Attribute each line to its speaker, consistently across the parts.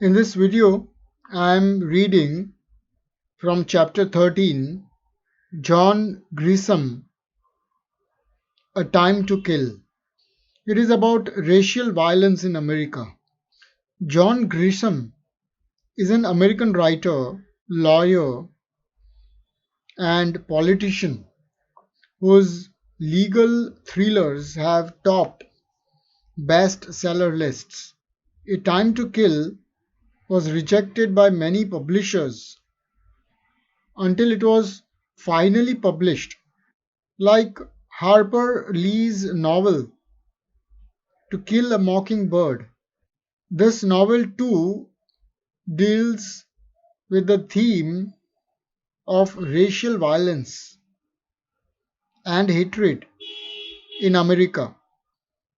Speaker 1: In this video, I am reading from chapter 13, John Grisham, A Time to Kill. It is about racial violence in America. John Grisham is an American writer, lawyer, and politician whose legal thrillers have topped bestseller lists. A Time to Kill was rejected by many publishers until it was finally published. Like Harper Lee's novel To Kill a Mockingbird, this novel too deals with the theme of racial violence and hatred in America.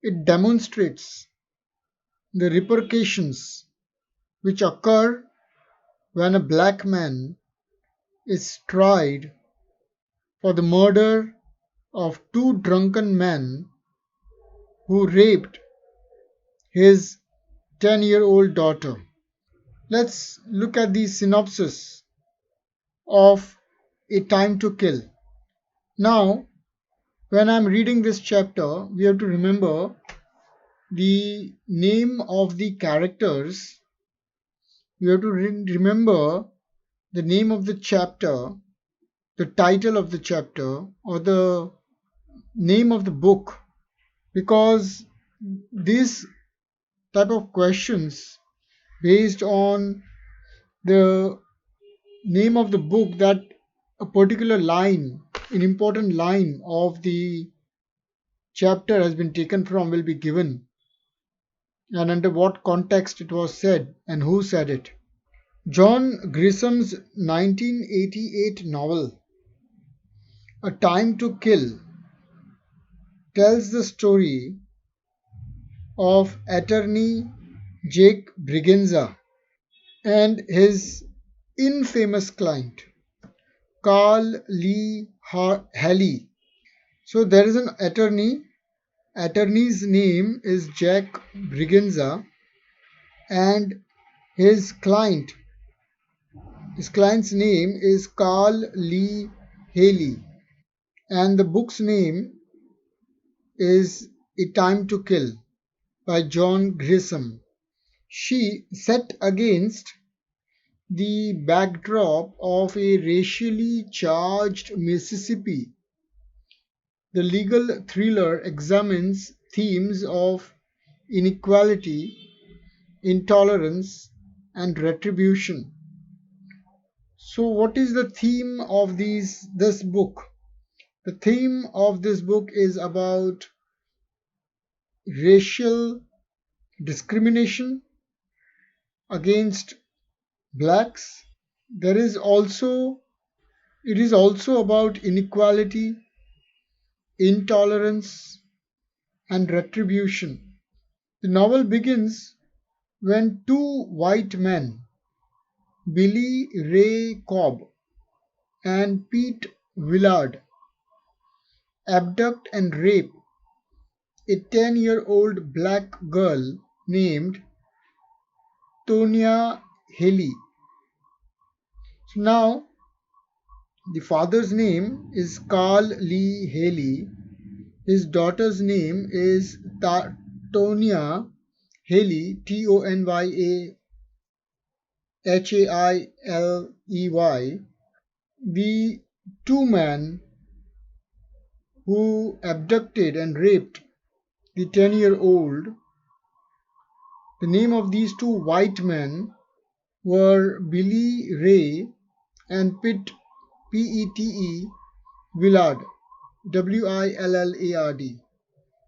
Speaker 1: It demonstrates the repercussions which occur when a black man is tried for the murder of two drunken men who raped his 10-year-old daughter. Let's look at the synopsis of A Time to Kill. Now, when I'm reading this chapter, we have to remember the name of the characters. We have to remember the name of the chapter, the title of the chapter, or the name of the book, because these type of questions based on the name of the book that a particular line, an important line of the chapter has been taken from will be given, and under what context it was said and who said it. John Grisham's 1988 novel A Time to Kill tells the story of attorney Jake Brigenzia and his infamous client Carl Lee Haley. So there is an attorney's name is Jack Brigenzia, and his client's name is Carl Lee Haley, and the book's name is A Time to Kill by John Grisham. She set against the backdrop of a racially charged Mississippi. The legal thriller examines themes of inequality, intolerance, and retribution. So, what is the theme of this book? The theme of this book is about racial discrimination against blacks. It is also about inequality, intolerance, and retribution. The novel begins when two white men, Billy Ray Cobb and Pete Willard, abduct and rape a 10-year-old black girl named Tonya Haley. So now, the father's name is Carl Lee Haley. His daughter's name is Tonya Haley, Tonyahalley. The two men who abducted and raped the 10-year-old, the name of these two white men were Billy Ray and Pete Willard, Willard.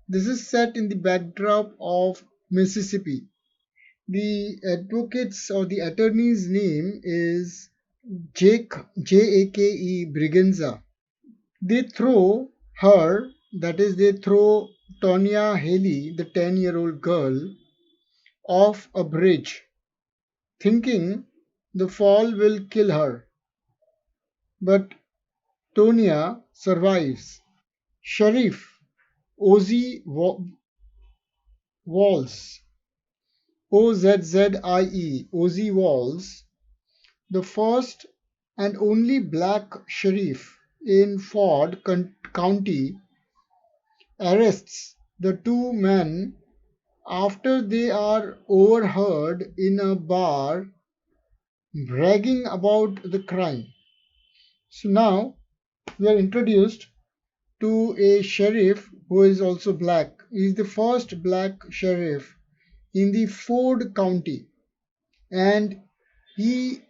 Speaker 1: This is set in the backdrop of Mississippi. The advocate's or the attorney's name is Jake Brigenzia. They throw her, that is, they throw Tonya Haley, the 10-year-old girl, off a bridge, thinking the fall will kill her. But Tonya survives. Sheriff Ozzie Walls Ozzie Walls, the first and only black sheriff in Ford County, arrests the two men after they are overheard in a bar bragging about the crime. So now we are introduced to a sheriff who is also black. He is the first black sheriff in the Ford County, and he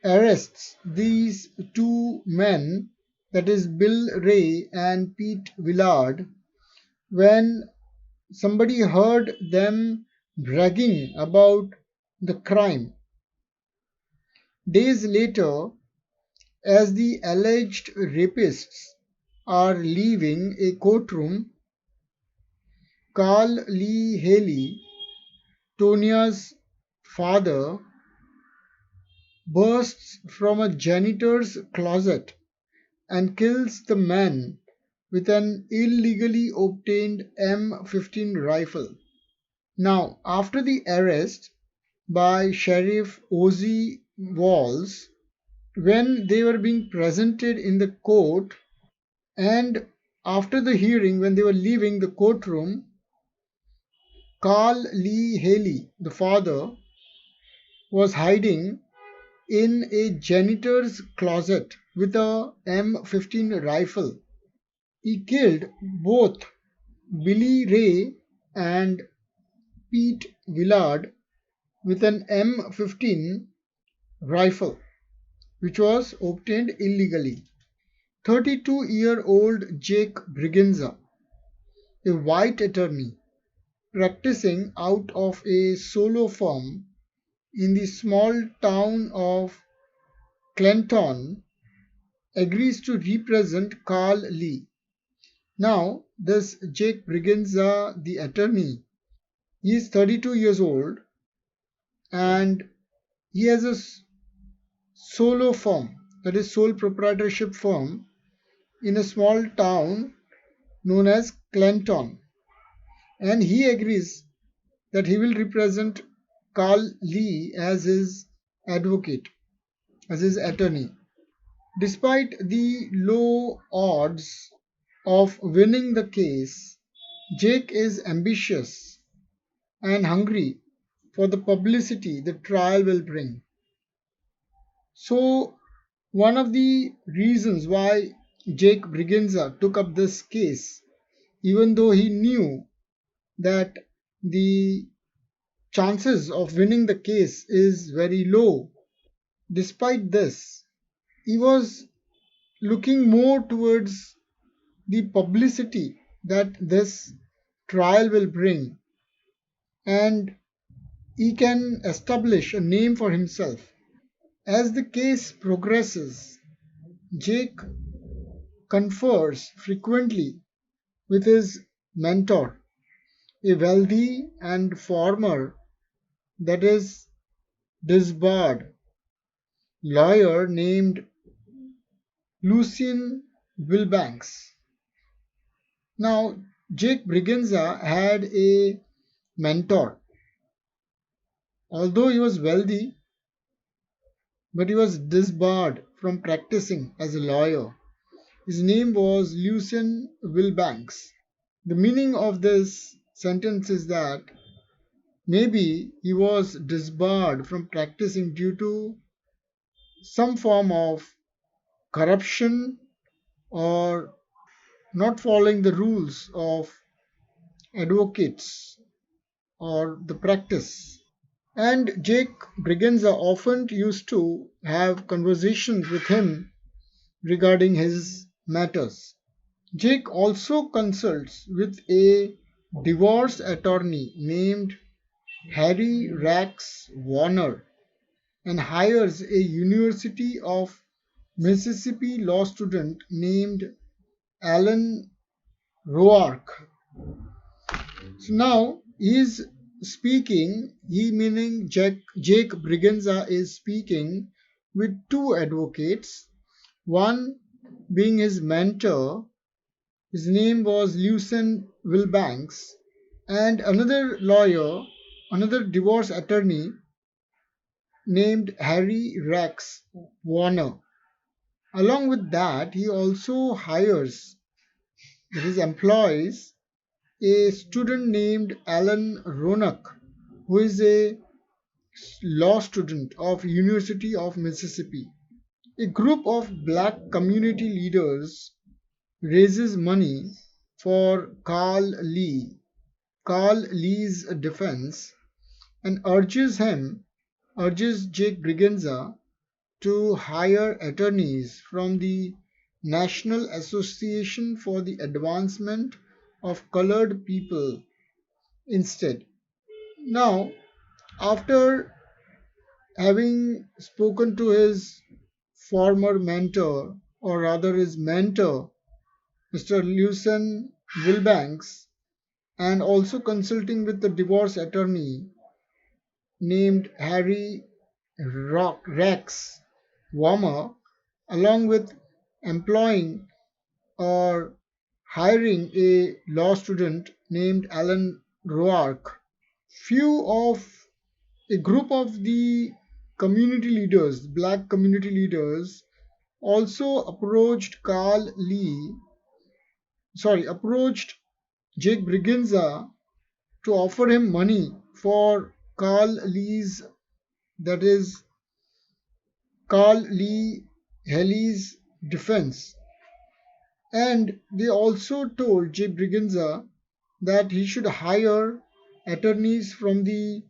Speaker 1: arrests these two men, that is Bill Ray and Pete Willard, when somebody heard them bragging about the crime. Days later, as the alleged rapists are leaving a courtroom, Carl Lee Haley, Tonia's father, bursts from a janitor's closet and kills the man with an illegally obtained M15 rifle. Now, after the arrest by Sheriff Ozzie Walls, when they were being presented in the court, and after the hearing, when they were leaving the courtroom, Carl Lee Haley, the father, was hiding in a janitor's closet with a M15 rifle. He killed both Billy Ray and Pete Willard with an M15 rifle, which was obtained illegally. 32-year-old Jake Brigenza, a white attorney practicing out of a solo firm in the small town of Clinton, agrees to represent Carl Lee. Now, this Jake Brigenza, the attorney, he is 32 years old and he has a solo firm, that is sole proprietorship firm, in a small town known as Clinton, and he agrees that he will represent Carl Lee as his advocate, as his attorney. Despite the low odds of winning the case, Jake is ambitious and hungry for the publicity the trial will bring. So, one of the reasons why Jake Brigenza took up this case, even though he knew that the chances of winning the case is very low, despite this, he was looking more towards the publicity that this trial will bring, and he can establish a name for himself. As the case progresses, Jake confers frequently with his mentor, a wealthy and former, that is disbarred, lawyer named Lucien Wilbanks. Now, Jake Brigenza had a mentor. Although he was wealthy, but he was disbarred from practicing as a lawyer. His name was Lucien Wilbanks. The meaning of this sentence is that maybe he was disbarred from practicing due to some form of corruption or not following the rules of advocates or the practice. And Jake Brigenza often used to have conversations with him regarding his matters. Jake also consults with a divorce attorney named Harry Rax Warner and hires a University of Mississippi law student named Alan Roark. So now he is speaking, he meaning Jake Brigenza is speaking with two advocates, one being his mentor, his name was Lucien Wilbanks, and another lawyer another divorce attorney named Harry Rex Warner. Along with that, he also hires, that is, employs a student named Alan Roanoke, who is a law student of University of Mississippi. A group of black community leaders raises money for Carl Lee's defense, and urges Jake Brigenza to hire attorneys from the National Association for the Advancement of Colored People instead. Now, after having spoken to his former mentor, or rather his mentor, Mr. Lucien Wilbanks, and also consulting with the divorce attorney named Harry Rex Warmer, along with employing or hiring a law student named Alan Roark. Few of a group of the community leaders, black community leaders, also approached Jake Brigenza to offer him money for that is, Carl Lee Haley's defense. And they also told Jake Brigenza that he should hire attorneys from the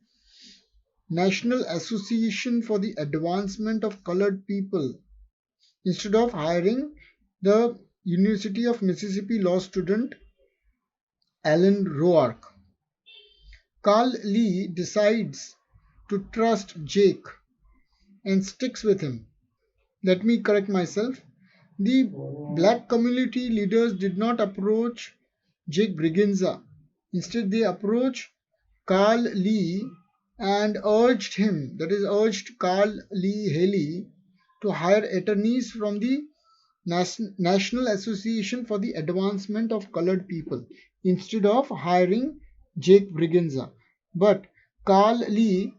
Speaker 1: National Association for the Advancement of Colored People instead of hiring the University of Mississippi law student Alan Roark. Carl Lee decides to trust Jake and sticks with him. Let me correct myself. The black community leaders did not approach Jake Brigenza. Instead, they approached Carl Lee and urged Carl Lee Haley to hire attorneys from the National Association for the Advancement of Colored People instead of hiring Jake Brigenza. But Carl Lee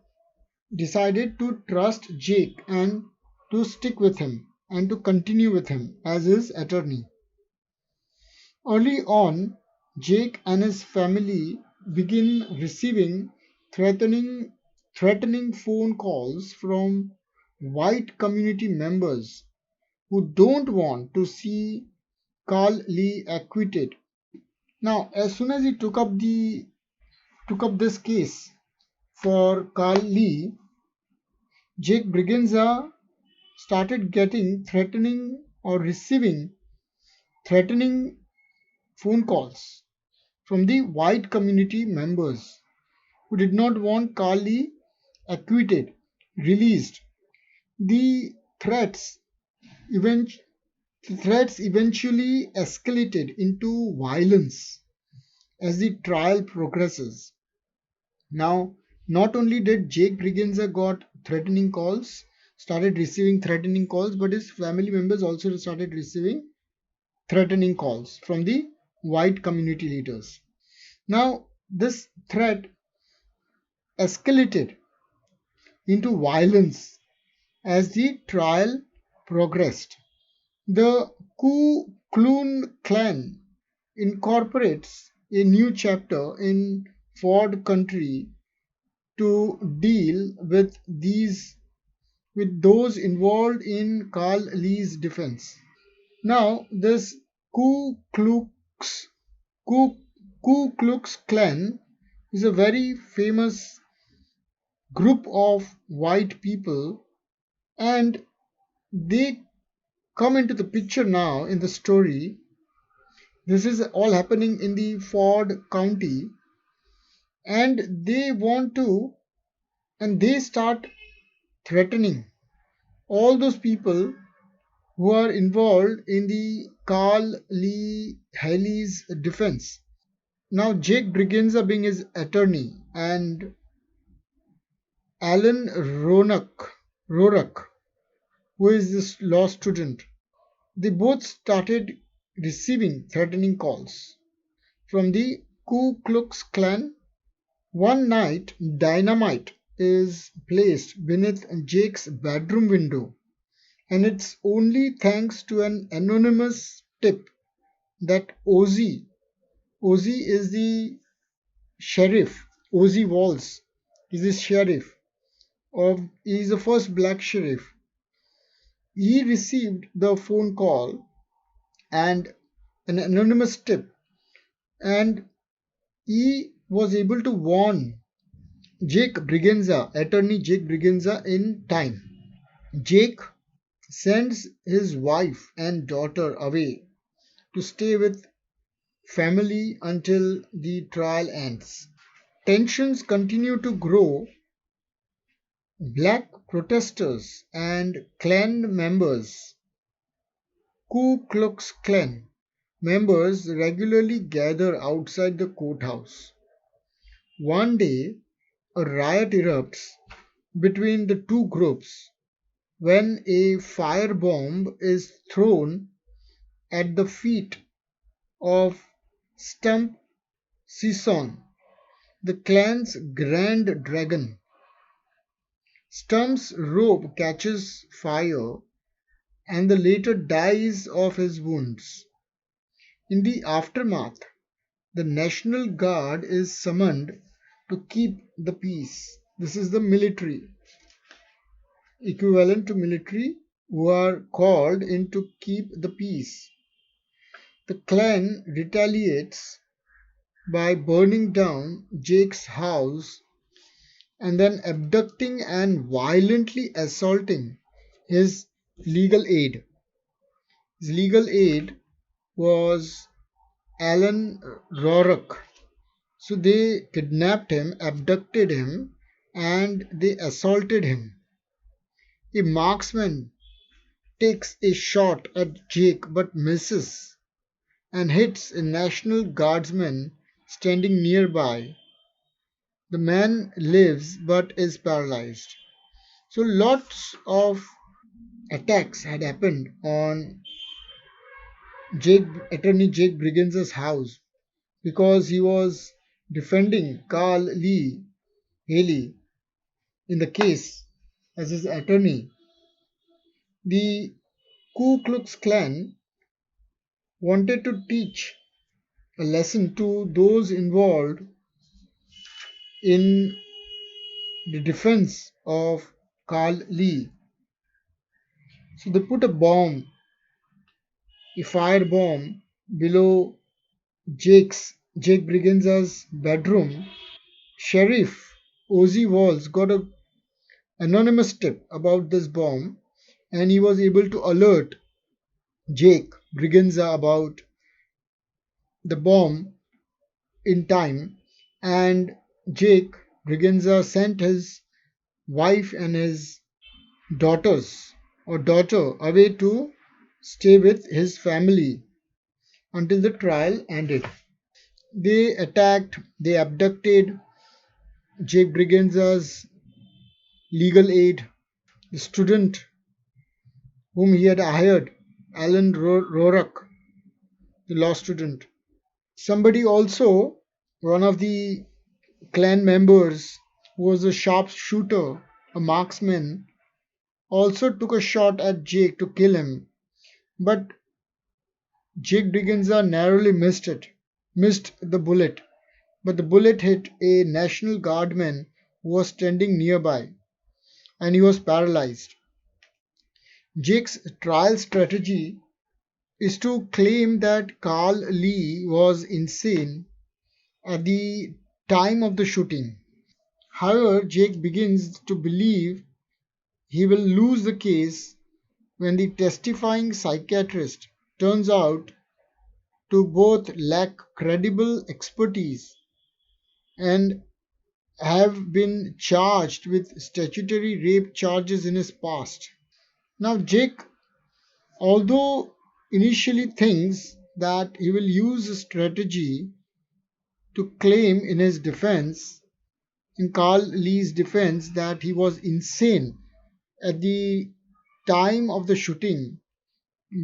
Speaker 1: decided to trust Jake and to stick with him and to continue with him as his attorney. Early on, Jake and his family begin receiving threatening phone calls from white community members who don't want to see Carl Lee acquitted. Now, as soon as he took up this case for Carl Lee, Jake Brigenza started getting receiving threatening phone calls from the white community members who did not want Carl Lee acquitted, released. The threats eventually escalated into violence as the trial progresses. Now, not only did Jake Brigenza started receiving threatening calls, but his family members also started receiving threatening calls from the white community leaders. Now, this threat escalated into violence as the trial progressed. The Ku Klux Klan incorporates a new chapter in Ford County to deal with those involved in Carl Lee's defense. Now, this Ku Klux Ku, Ku Klux Klan is a very famous group of white people, and they come into the picture now in the story. This is all happening in the Ford County, and they start threatening all those people who are involved in the Carl Lee Haley's defense. Now, Jake Brigenza being his attorney and Alan Rorak, who is this law student, they both started receiving threatening calls from the Ku Klux Klan One night, dynamite is placed beneath Jake's bedroom window, and it's only thanks to an anonymous tip that Ozzy is the sheriff, Ozzy Walls is the sheriff he is the first black sheriff. He received the phone call and an anonymous tip, and he was able to warn attorney Jake Brigenza in time. Jake sends his wife and daughter away to stay with family until the trial ends. Tensions continue to grow. Black protesters and Klan members, Ku Klux Klan members regularly gather outside the courthouse. One day, a riot erupts between the two groups when a firebomb is thrown at the feet of Stump Sison, the clan's grand dragon. Stump's robe catches fire and the later dies of his wounds. In the aftermath, the National Guard is summoned to keep the peace. This is the military, equivalent to military, who are called in to keep the peace. The clan retaliates by burning down Jake's house and then abducting and violently assaulting his legal aid. His legal aid was Alan Rorick. So they kidnapped him, abducted him, and they assaulted him. A marksman takes a shot at Jake but misses and hits a National Guardsman standing nearby. The man lives but is paralyzed. So lots of attacks had happened on attorney Jake Briggs's house because he was defending Carl Lee Haley in the case as his attorney. The Ku Klux Klan wanted to teach a lesson to those involved in the defense of Carl Lee. So they put a fire bomb below Jake Briggs's bedroom. Sheriff Ozzy Walls got an anonymous tip about this bomb, and he was able to alert Jake Briggenza about the bomb in time, and Jake Briggenza sent his wife and his daughter away to stay with his family until the trial ended. They abducted Jake Briggenza's legal aid, the student whom he had hired, Alan Rorick, the law student. Somebody also, one of the clan members who was a sharpshooter, a marksman, also took a shot at Jake to kill him, but Jake Briggenza narrowly missed the bullet, but the bullet hit a National Guardman who was standing nearby, and he was paralyzed. Jake's trial strategy is to claim that Carl Lee was insane at the time of the shooting. However, Jake begins to believe he will lose the case when the testifying psychiatrist turns out to both lack credible expertise and have been charged with statutory rape charges in his past. Now, Jake, although initially thinks that he will use a strategy to claim in his defense, in Carl Lee's defense, that he was insane at the time of the shooting,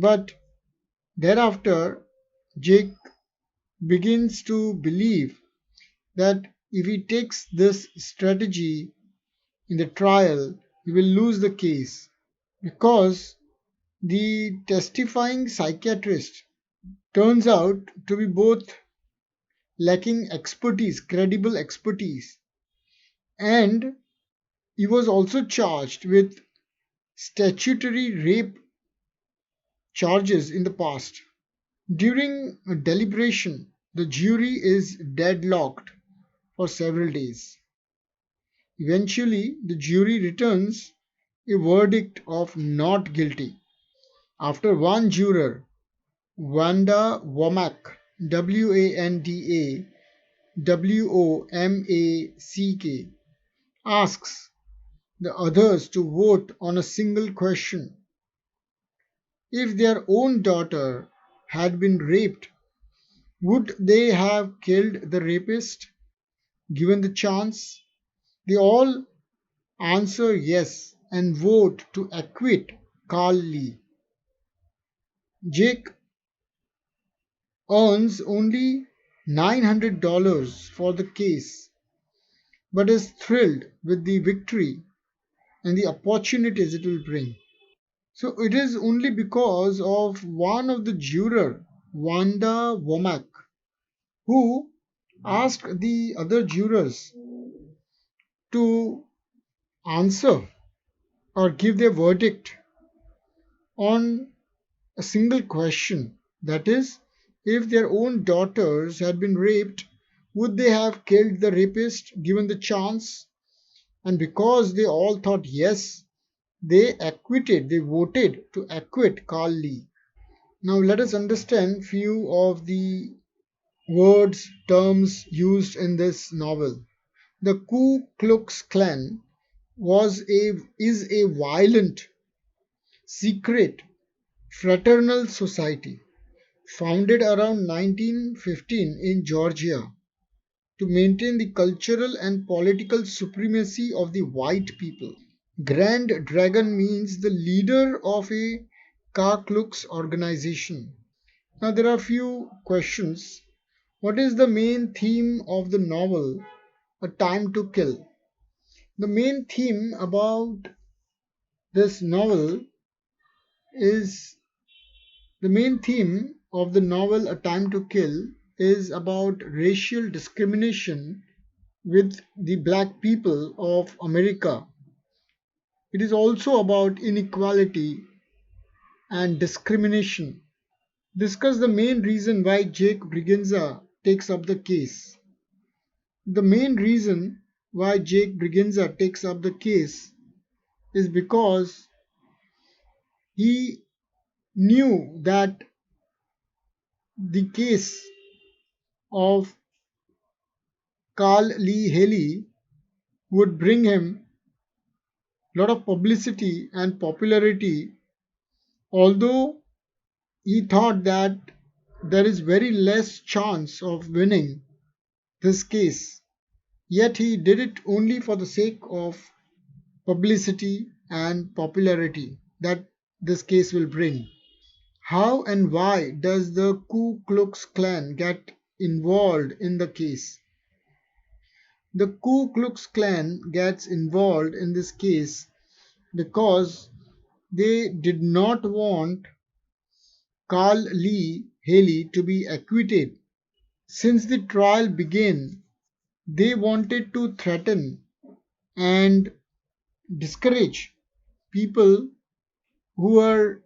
Speaker 1: but thereafter, Jake begins to believe that if he takes this strategy in the trial, he will lose the case because the testifying psychiatrist turns out to be both lacking expertise, credible expertise, and he was also charged with statutory rape charges in the past. During a deliberation, the jury is deadlocked for several days. Eventually, the jury returns a verdict of not guilty after one juror, Wanda Womack, WANDA WOMACK, asks the others to vote on a single question. If their own daughter had been raped, would they have killed the rapist? Given the chance, they all answer yes and vote to acquit Carl Lee. Jake earns only $900 for the case but is thrilled with the victory and the opportunities it will bring. So it is only because of one of the juror, Wanda Womack, who asked the other jurors to answer or give their verdict on a single question. That is, if their own daughters had been raped, would they have killed the rapist given the chance? And because they all thought yes, they voted to acquit Carl Lee. Now let us understand few of the words, terms used in this novel. The Ku Klux Klan is a violent, secret, fraternal society founded around 1915 in Georgia to maintain the cultural and political supremacy of the white people. Grand Dragon means the leader of a Ku Klux organization. Now there are few questions. What is the main theme of the novel, A Time to Kill? The main theme about this novel is the main theme of the novel A Time to Kill is about racial discrimination with the black people of America. It is also about inequality and discrimination. Discuss the main reason why Jake Brigenza takes up the case. The main reason why Jake Brigenza takes up the case is because he knew that the case of Carl Lee Haley would bring him a lot of publicity and popularity, although he thought that there is very less chance of winning this case. Yet he did it only for the sake of publicity and popularity that this case will bring. How and why does the Ku Klux Klan get involved in the case? The Ku Klux Klan gets involved in this case because they did not want Carl Lee Haley to be acquitted. Since the trial began, they wanted to threaten and discourage people who were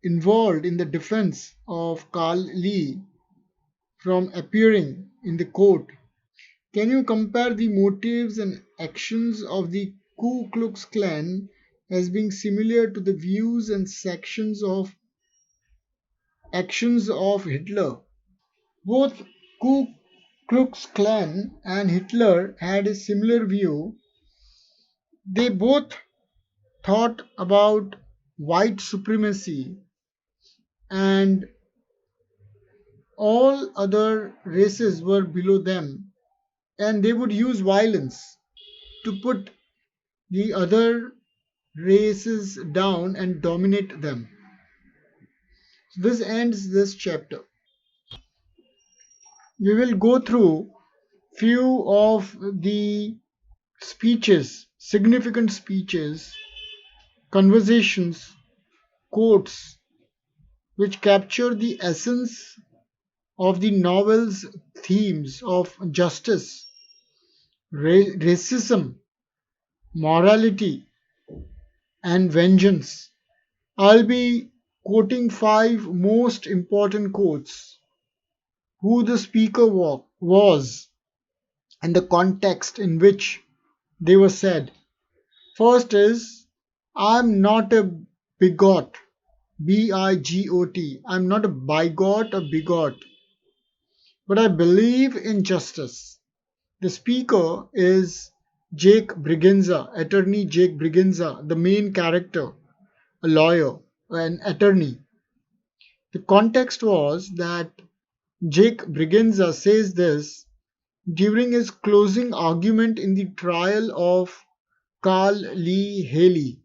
Speaker 1: involved in the defense of Carl Lee from appearing in the court. Can you compare the motives and actions of the Ku Klux Klan as being similar to the views and actions of Hitler? Both Ku Klux Klan and Hitler had a similar view. They both thought about white supremacy and all other races were below them, and they would use violence to put the other races down and dominate them. So this ends this chapter. We will go through Few of the speeches, significant speeches, conversations, quotes which capture the essence of the novel's themes of justice, racism, morality, and vengeance. I'll be quoting five most important quotes: who the speaker was and the context in which they were said. First is, I'm not a bigot, bigot. I'm not a bigot or bigot, but I believe in justice. The speaker is Jake Brigenza, attorney Jake Brigenza, the main character, a lawyer, an attorney. The context was that Jake Brigenza says this during his closing argument in the trial of Carl Lee Haley,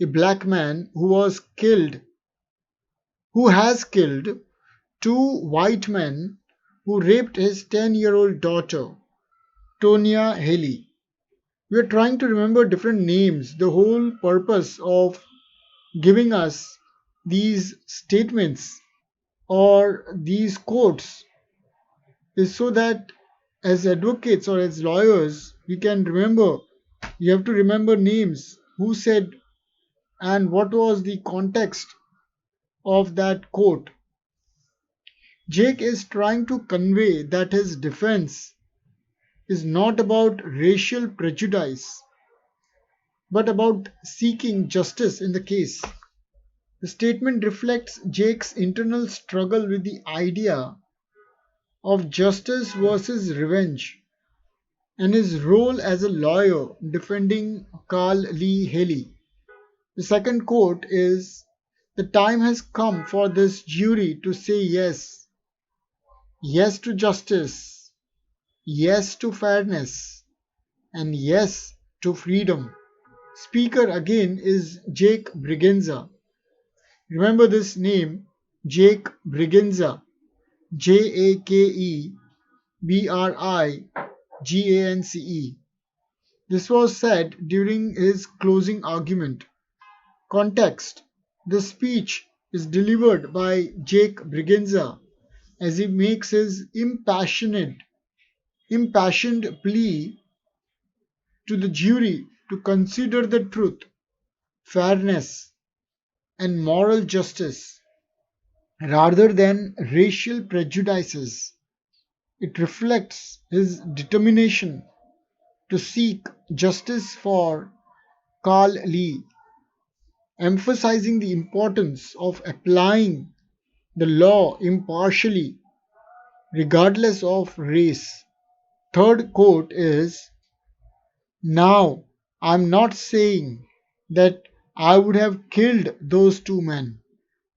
Speaker 1: a black man who has killed two white men who raped his 10-year-old daughter, Tonya Haley. We are trying to remember different names. The whole purpose of giving us these statements or these quotes is so that as advocates or as lawyers, we can remember. You have to remember names, who said and what was the context of that quote. Jake is trying to convey that his defense is not about racial prejudice but about seeking justice in the case. The statement reflects Jake's internal struggle with the idea of justice versus revenge and his role as a lawyer defending Carl Lee Haley. The second quote is, the time has come for this jury to say yes. Yes to justice, yes to fairness, and yes to freedom. Speaker again is Jake Brigenza. Remember this name, Jake Brigenza, Jakebriganze. This was said during his closing argument. Context: the speech is delivered by Jake Brigenza as he makes his impassioned plea to the jury to consider the truth, fairness, and moral justice rather than racial prejudices. It reflects his determination to seek justice for Carl Lee, emphasizing the importance of applying the law impartially, regardless of race. Third quote is, now I'm not saying that I would have killed those two men,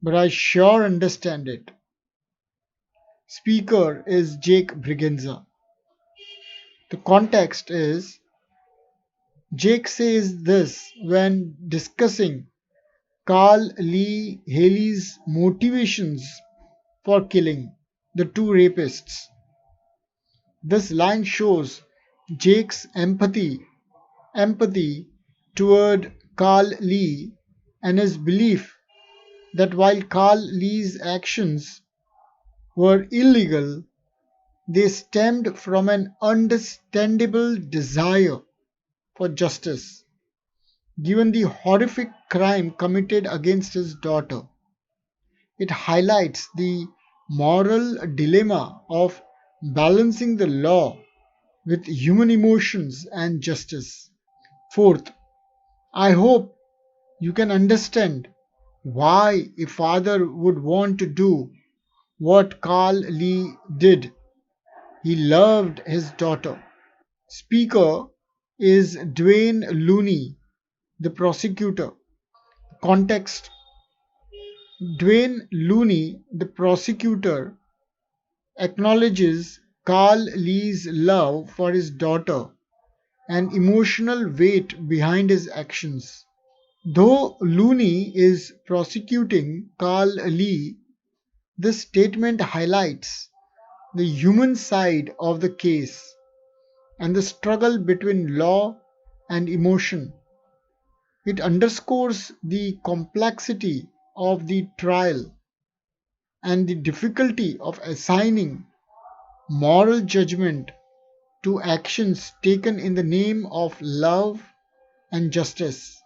Speaker 1: but I sure understand it. Speaker is Jake Brigenza. The context is, Jake says this when discussing Carl Lee Haley's motivations for killing the two rapists. This line shows Jake's empathy toward Carl Lee and his belief that while Carl Lee's actions were illegal, they stemmed from an understandable desire for justice, given the horrific crime committed against his daughter. It highlights the moral dilemma of balancing the law with human emotions and justice. Fourth, I hope you can understand why a father would want to do what Carl Lee did. He loved his daughter. Speaker is Dwayne Looney, the prosecutor. Context: Dwayne Looney, the prosecutor, acknowledges Carl Lee's love for his daughter and emotional weight behind his actions. Though Looney is prosecuting Carl Lee, this statement highlights the human side of the case and the struggle between law and emotion. It underscores the complexity of the trial and the difficulty of assigning moral judgment to actions taken in the name of love and justice.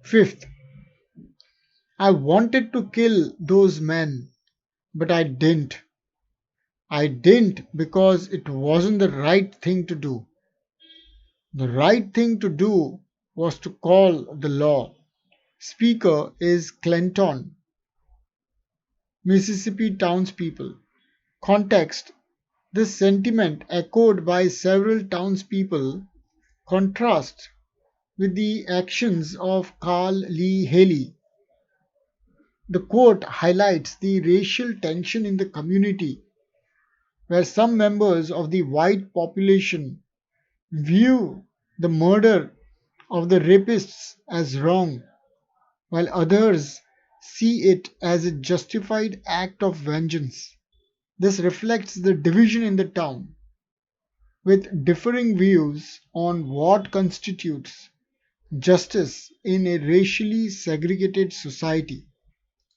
Speaker 1: Fifth, I wanted to kill those men, but I didn't. I didn't because it wasn't the right thing to do. The right thing to do was to call the law. Speaker is Clinton, Mississippi townspeople. Context: this sentiment, echoed by several townspeople, contrasts with the actions of Carl Lee Haley. The quote highlights the racial tension in the community, where some members of the white population view the murder of the rapists as wrong, while others see it as a justified act of vengeance. This reflects the division in the town, with differing views on what constitutes justice in a racially segregated society.